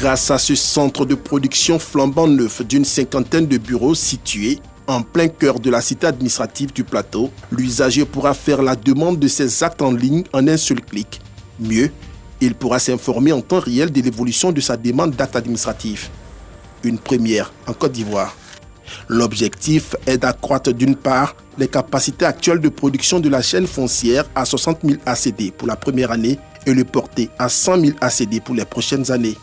Grâce à ce centre de production flambant neuf d'une cinquantaine de bureaux situés en plein cœur de la cité administrative du plateau, l'usager pourra faire la demande de ses actes en ligne en un seul clic. Mieux, il pourra s'informer en temps réel de l'évolution de sa demande d'acte administratif. Une première en Côte d'Ivoire. L'objectif est d'accroître d'une part les capacités actuelles de production de la chaîne foncière à 60 000 ACD pour la première année et le porter à 100 000 ACD pour les prochaines années.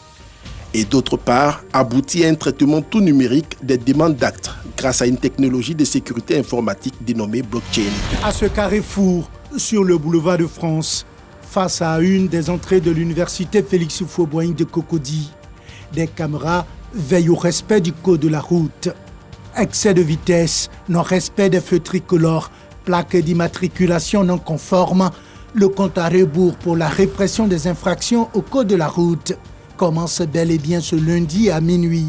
Et d'autre part, aboutir à un traitement tout numérique des demandes d'actes grâce à une technologie de sécurité informatique dénommée blockchain. À ce carrefour, sur le boulevard de France, face à une des entrées de l'université Félix Houphouët-Boigny de Cocody, des caméras veillent au respect du code de la route. Excès de vitesse, non-respect des feux tricolores, plaques d'immatriculation non conformes, le compte à rebours pour la répression des infractions au code de la route commence bel et bien ce lundi à minuit,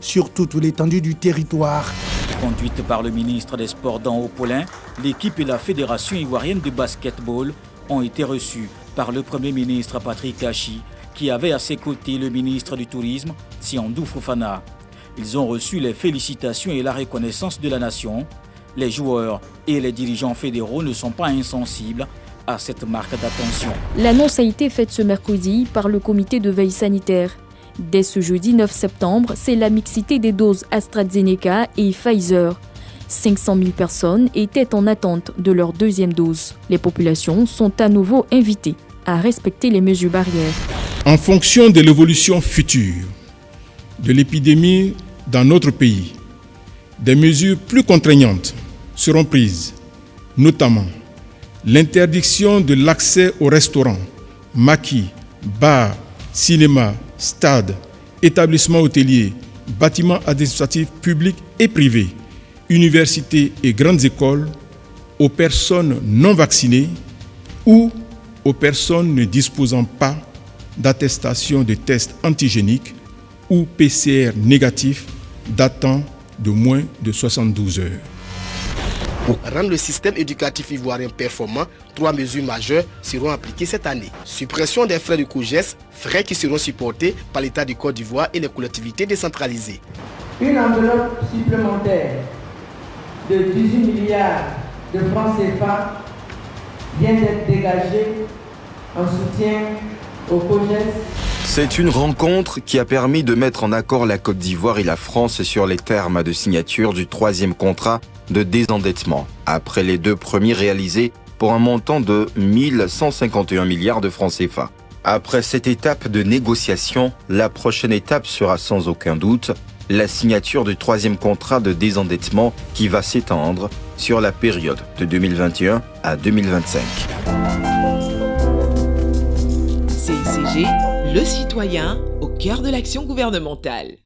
sur toute l'étendue du territoire. Conduite par le ministre des Sports Dan Haut-Paulin, l'équipe et la Fédération ivoirienne de basketball ont été reçues par le Premier ministre Patrick Tachi, qui avait à ses côtés le ministre du Tourisme, Siandou Fofana. Ils ont reçu les félicitations et la reconnaissance de la nation. Les joueurs et les dirigeants fédéraux ne sont pas insensibles à cette marque d'attention. L'annonce a été faite ce mercredi par le comité de veille sanitaire. Dès ce jeudi 9 septembre, c'est la mixité des doses AstraZeneca et Pfizer. 500 000 personnes étaient en attente de leur deuxième dose. Les populations sont à nouveau invitées à respecter les mesures barrières. En fonction de l'évolution future de l'épidémie dans notre pays, des mesures plus contraignantes seront prises, notamment l'interdiction de l'accès aux restaurants, maquis, bars, cinémas, stades, établissements hôteliers, bâtiments administratifs publics et privés, universités et grandes écoles aux personnes non vaccinées ou aux personnes ne disposant pas d'attestation de test antigénique ou PCR négatif datant de moins de 72 heures. Pour rendre le système éducatif ivoirien performant, 3 mesures majeures seront appliquées cette année. Suppression des frais de COGES, frais qui seront supportés par l'État du Côte d'Ivoire et les collectivités décentralisées. Une enveloppe supplémentaire de 18 milliards de francs CFA vient d'être dégagée en soutien au COGES. C'est une rencontre qui a permis de mettre en accord la Côte d'Ivoire et la France sur les termes de signature du 3e contrat de désendettement, après les 2 premiers réalisés pour un montant de 1151 milliards de francs CFA. Après cette étape de négociation, la prochaine étape sera sans aucun doute la signature du 3e contrat de désendettement qui va s'étendre sur la période de 2021 à 2025. CICG, le citoyen au cœur de l'action gouvernementale.